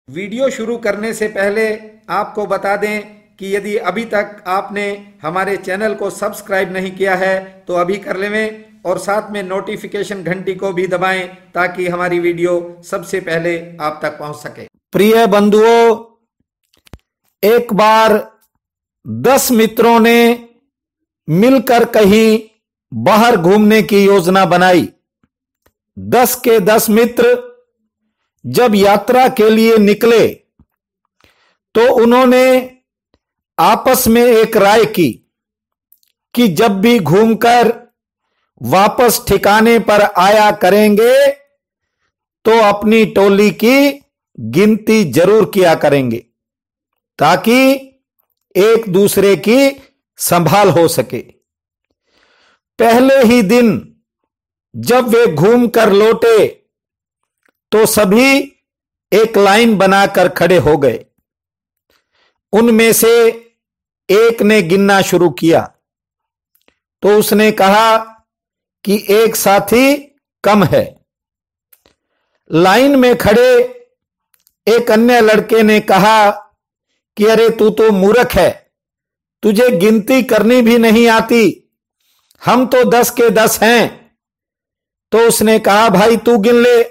Video शुरू करने से पहले आपको बता दें कि यदि अभी तक आपने हमारे चैनल को सब्सक्राइब नहीं किया है तो अभी कर लें और साथ में नोटिफिकेशन घंटी को भी दबाएं ताकि हमारी वीडियो सबसे पहले आप तक पहुंच सके। प्रिय बंधुओं, एक बार 10 मित्रों ने मिलकर कहीं बाहर घूमने की योजना बनाई। 10 के 10 मित्र जब यात्रा के लिए निकले तो उन्होंने आपस में एक राय की कि जब भी घूमकर वापस ठिकाने पर आया करेंगे तो अपनी टोली की गिनती जरूर किया करेंगे ताकि एक दूसरे की संभाल हो सके। पहले ही दिन जब वे घूमकर लौटे तो सभी एक लाइन बनाकर खड़े हो गए। उनमें से एक ने गिनना शुरू किया तो उसने कहा कि एक साथी कम है। लाइन में खड़े एक अन्य लड़के ने कहा कि अरे तू तो मूर्ख है, तुझे गिनती करनी भी नहीं आती, हम तो 10 के 10 हैं। तो उसने कहा भाई तू गिन ले।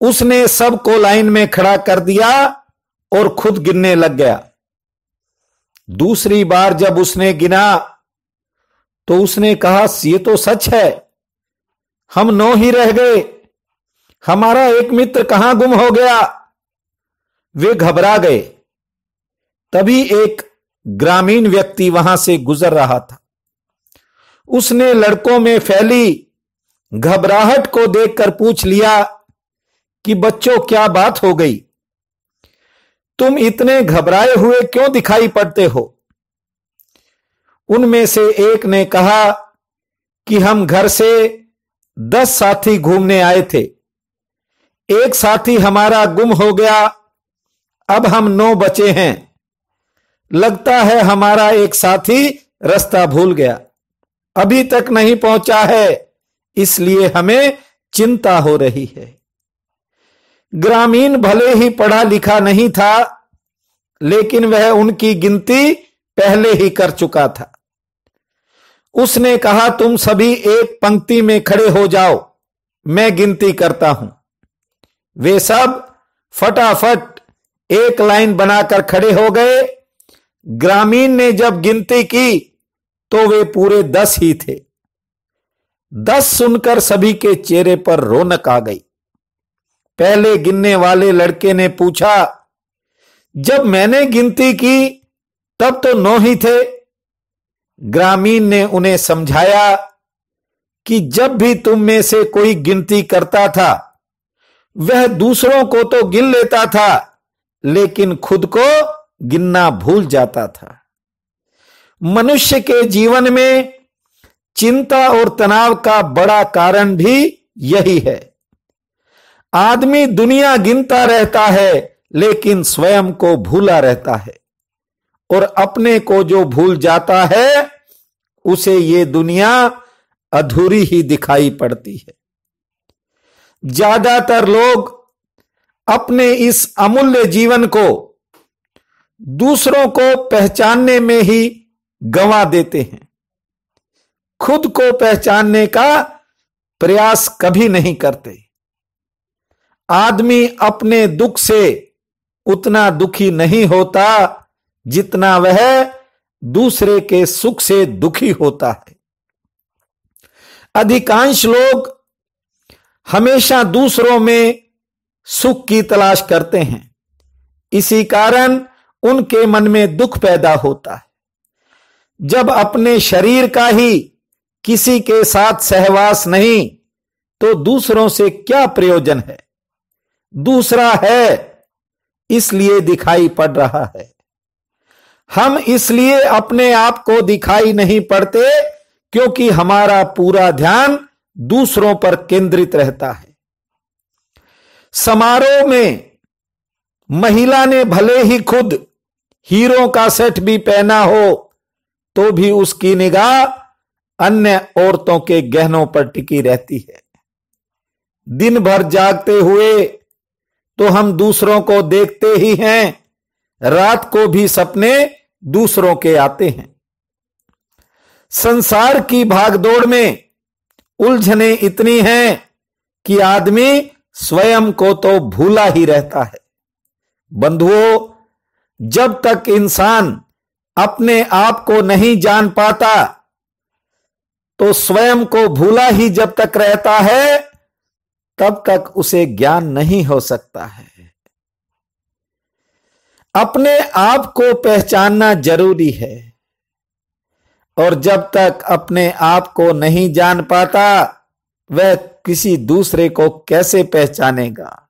उसने सबको लाइन में खड़ा कर दिया और खुद गिनने लग गया। दूसरी बार जब उसने गिना तो उसने कहा ये तो सच है, हम 9 ही रह गए, हमारा एक मित्र कहां गुम हो गया। वे घबरा गए। तभी एक ग्रामीण व्यक्ति वहां से गुजर रहा था। उसने लड़कों में फैली घबराहट को देखकर पूछ लिया कि बच्चों क्या बात हो गई, तुम इतने घबराए हुए क्यों दिखाई पड़ते हो। उनमें से एक ने कहा कि हम घर से 10 साथी घूमने आए थे, एक साथी हमारा गुम हो गया, अब हम 9 बचे हैं, लगता है हमारा एक साथी रास्ता भूल गया, अभी तक नहीं पहुंचा है, इसलिए हमें चिंता हो रही है। ग्रामीण भले ही पढ़ा लिखा नहीं था लेकिन वह उनकी गिनती पहले ही कर चुका था। उसने कहा तुम सभी एक पंक्ति में खड़े हो जाओ, मैं गिनती करता हूं। वे सब फटाफट एक लाइन बनाकर खड़े हो गए। ग्रामीण ने जब गिनती की तो वे पूरे 10 ही थे। 10 सुनकर सभी के चेहरे पर रौनक आ गई। पहले गिनने वाले लड़के ने पूछा जब मैंने गिनती की तब तो 9 ही थे। ग्रामीण ने उन्हें समझाया कि जब भी तुम में से कोई गिनती करता था वह दूसरों को तो गिन लेता था लेकिन खुद को गिनना भूल जाता था। मनुष्य के जीवन में चिंता और तनाव का बड़ा कारण भी यही है। आदमी दुनिया गिनता रहता है लेकिन स्वयं को भूला रहता है और अपने को जो भूल जाता है उसे ये दुनिया अधूरी ही दिखाई पड़ती है। ज्यादातर लोग अपने इस अमूल्य जीवन को दूसरों को पहचानने में ही गंवा देते हैं, खुद को पहचानने का प्रयास कभी नहीं करते। आदमी अपने दुख से उतना दुखी नहीं होता जितना वह दूसरे के सुख से दुखी होता है। अधिकांश लोग हमेशा दूसरों में सुख की तलाश करते हैं, इसी कारण उनके मन में दुख पैदा होता है। जब अपने शरीर का ही किसी के साथ सहवास नहीं तो दूसरों से क्या प्रयोजन है। दूसरा है इसलिए दिखाई पड़ रहा है। हम इसलिए अपने आप को दिखाई नहीं पड़ते क्योंकि हमारा पूरा ध्यान दूसरों पर केंद्रित रहता है। समारोह में महिला ने भले ही खुद हीरो का सेट भी पहना हो तो भी उसकी निगाह अन्य औरतों के गहनों पर टिकी रहती है। दिन भर जागते हुए तो हम दूसरों को देखते ही हैं, रात को भी सपने दूसरों के आते हैं। संसार की भागदौड़ में उलझने इतनी हैं कि आदमी स्वयं को तो भूला ही रहता है। बंधुओं, जब तक इंसान अपने आप को नहीं जान पाता, तो स्वयं को भूला ही जब तक रहता है, तब तक उसे ज्ञान नहीं हो सकता है। अपने आप को पहचानना जरूरी है, और जब तक अपने आप को नहीं जान पाता, वह किसी दूसरे को कैसे पहचानेगा।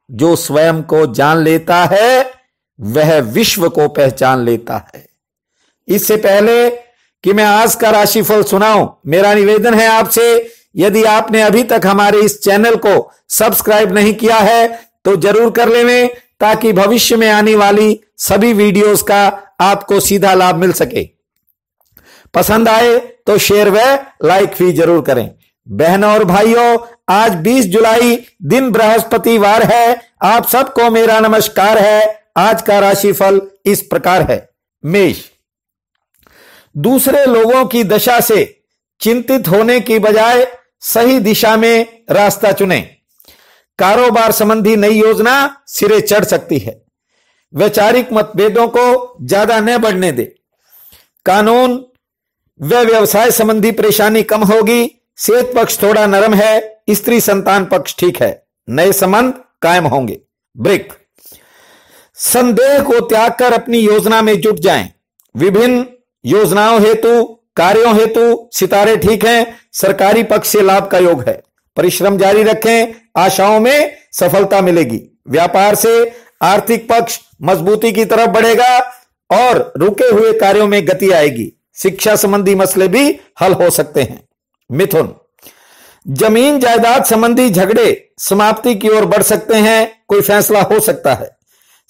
जो स्वयं को जान लेता है, वह विश्व को पहचान लेता है। इससे पहले कि मैं आज का राशिफल सुनाऊं, मेरा निवेदन है आपसे, यदि आपने अभी तक हमारे इस चैनल को सब्सक्राइब नहीं किया है तो जरूर कर लें, ताकि भविष्य में आने वाली सभी वीडियोस का आपको सीधा लाभ मिल सके। पसंद आए तो शेयर व लाइक भी जरूर करें। बहनों और भाइयों, आज 20 जुलाई दिन बृहस्पतिवार है। आप सबको मेरा नमस्कार है। आज का राशिफल इस प्रकार है। मेष, दूसरे लोगों की दशा से चिंतित होने की बजाय सही दिशा में रास्ता चुनें। कारोबार संबंधी नई योजना सिरे चढ़ सकती है। वैचारिक मतभेदों को ज्यादा न बढ़ने दे। कानून व व्यवसाय संबंधी परेशानी कम होगी। सेहत पक्ष थोड़ा नरम है। स्त्री संतान पक्ष ठीक है। नए संबंध कायम होंगे। वृक्क, संदेह को त्याग कर अपनी योजना में जुट जाएं। विभिन्न योजनाओं हेतु, कार्यों हेतु सितारे ठीक हैं। सरकारी पक्ष से लाभ का योग है। परिश्रम जारी रखें, आशाओं में सफलता मिलेगी। व्यापार से आर्थिक पक्ष मजबूती की तरफ बढ़ेगा और रुके हुए कार्यों में गति आएगी। शिक्षा संबंधी मसले भी हल हो सकते हैं। मिथुन, जमीन जायदाद संबंधी झगड़े समाप्ति की ओर बढ़ सकते हैं। कोई फैसला हो सकता है।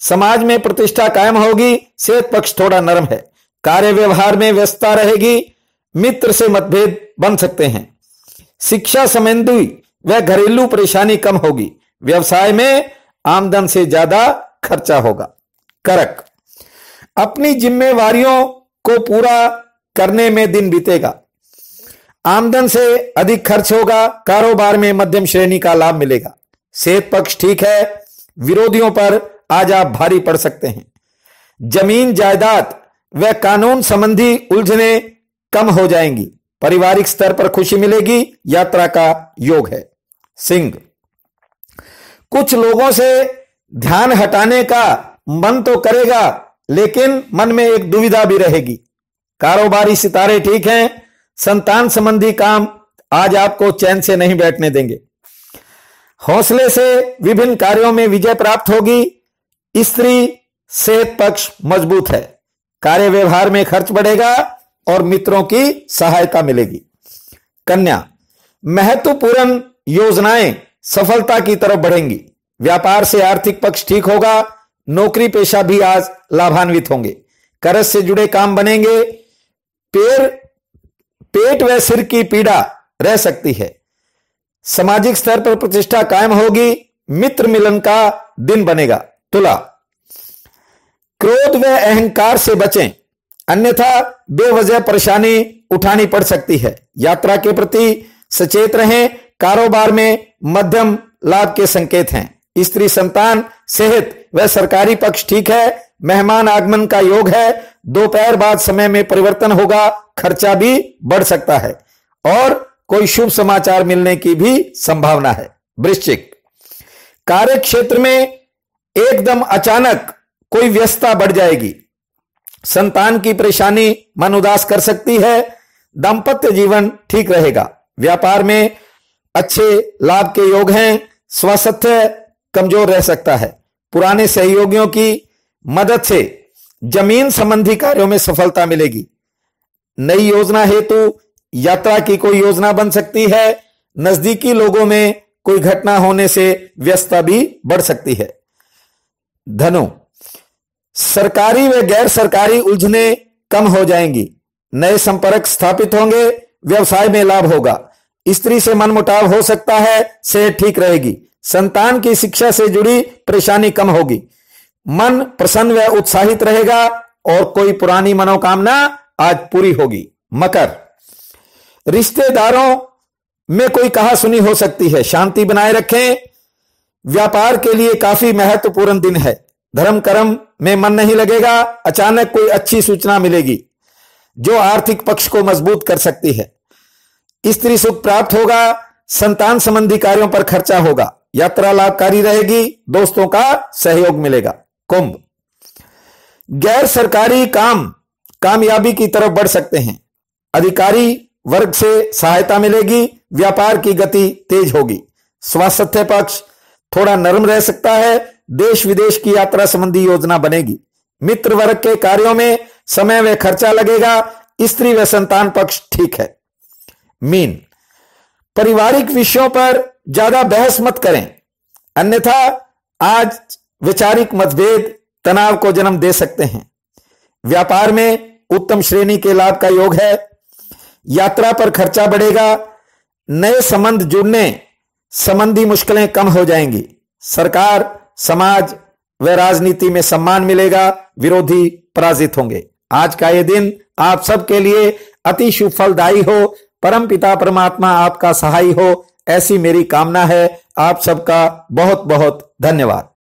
समाज में प्रतिष्ठा कायम होगी। सेहत पक्ष थोड़ा नरम है। कार्य व्यवहार में व्यस्तता रहेगी। मित्र से मतभेद बन सकते हैं। शिक्षा संबंधी व घरेलू परेशानी कम होगी। व्यवसाय में आमदन से ज्यादा खर्चा होगा। कर्क, अपनी जिम्मेवारियों को पूरा करने में दिन बीतेगा। आमदन से अधिक खर्च होगा। कारोबार में मध्यम श्रेणी का लाभ मिलेगा। सेहत पक्ष ठीक है। विरोधियों पर आज आप भारी पड़ सकते हैं। जमीन जायदाद व कानून संबंधी उलझने कम हो जाएंगी। पारिवारिक स्तर पर खुशी मिलेगी। यात्रा का योग है। सिंह, कुछ लोगों से ध्यान हटाने का मन तो करेगा, लेकिन मन में एक दुविधा भी रहेगी। कारोबारी सितारे ठीक हैं। संतान संबंधी काम आज आपको चैन से नहीं बैठने देंगे। हौसले से विभिन्न कार्यों में विजय प्राप्त होगी। स्त्री सेहत पक्ष मजबूत है। कार्य व्यवहार में खर्च बढ़ेगा और मित्रों की सहायता मिलेगी। कन्या, महत्वपूर्ण योजनाएं सफलता की तरफ बढ़ेंगी। व्यापार से आर्थिक पक्ष ठीक होगा। नौकरी पेशा भी आज लाभान्वित होंगे। कर्ज से जुड़े काम बनेंगे। पेट व सिर की पीड़ा रह सकती है। सामाजिक स्तर पर प्रतिष्ठा कायम होगी। मित्र मिलन का दिन बनेगा। तुला, क्रोध व अहंकार से बचें, अन्यथा बेवजह परेशानी उठानी पड़ सकती है। यात्रा के प्रति सचेत रहें। कारोबार में मध्यम लाभ के संकेत हैं। स्त्री संतान सेहत व सरकारी पक्ष ठीक है। मेहमान आगमन का योग है। दोपहर बाद समय में परिवर्तन होगा। खर्चा भी बढ़ सकता है और कोई शुभ समाचार मिलने की भी संभावना है। वृश्चिक, कार्य क्षेत्र में एकदम अचानक कोई व्यस्तता बढ़ जाएगी। संतान की परेशानी मन उदास कर सकती है। दांपत्य जीवन ठीक रहेगा। व्यापार में अच्छे लाभ के योग हैं। स्वास्थ्य कमजोर रह सकता है। पुराने सहयोगियों की मदद से जमीन संबंधी कार्यों में सफलता मिलेगी। नई योजना हेतु यात्रा की कोई योजना बन सकती है। नजदीकी लोगों में कोई घटना होने से व्यस्तता भी बढ़ सकती है। धनु, सरकारी व गैर सरकारी उलझने कम हो जाएंगी। नए संपर्क स्थापित होंगे। व्यवसाय में लाभ होगा। स्त्री से मनमुटाव हो सकता है। सेहत ठीक रहेगी। संतान की शिक्षा से जुड़ी परेशानी कम होगी, मन प्रसन्न व उत्साहित रहेगा और कोई पुरानी मनोकामना आज पूरी होगी। मकर, रिश्तेदारों में कोई कहासुनी हो सकती है, शांति बनाए रखें। व्यापार के लिए काफी महत्वपूर्ण दिन है। धर्म कर्म में मन नहीं लगेगा, अचानक कोई अच्छी सूचना मिलेगी जो आर्थिक पक्ष को मजबूत कर सकती है। स्त्री सुख प्राप्त होगा, संतान संबंधी कार्यों पर खर्चा होगा, यात्रा लाभकारी रहेगी, दोस्तों का सहयोग मिलेगा। कुंभ, गैर सरकारी काम कामयाबी की तरफ बढ़ सकते हैं, अधिकारी वर्ग से सहायता मिलेगी, व्यापार की गति तेज होगी। स्वास्थ्य पक्ष थोड़ा नरम रह सकता है, देश विदेश की यात्रा संबंधी योजना बनेगी। मित्र वर्ग के कार्यों में समय व खर्चा लगेगा, स्त्री व संतान पक्ष ठीक है। मीन, पारिवारिक विषयों पर ज्यादा बहस मत करें, अन्यथा आज वैचारिक मतभेद तनाव को जन्म दे सकते हैं। व्यापार में उत्तम श्रेणी के लाभ का योग है, यात्रा पर खर्चा बढ़ेगा, नए संबंध जुड़ने संबंधी मुश्किलें कम हो जाएंगी। सरकार, समाज व राजनीति में सम्मान मिलेगा, विरोधी पराजित होंगे। आज का ये दिन आप सबके लिए अति शुभ फलदायी हो, परम पिता परमात्मा आपका सहाय हो, ऐसी मेरी कामना है। आप सबका बहुत बहुत धन्यवाद।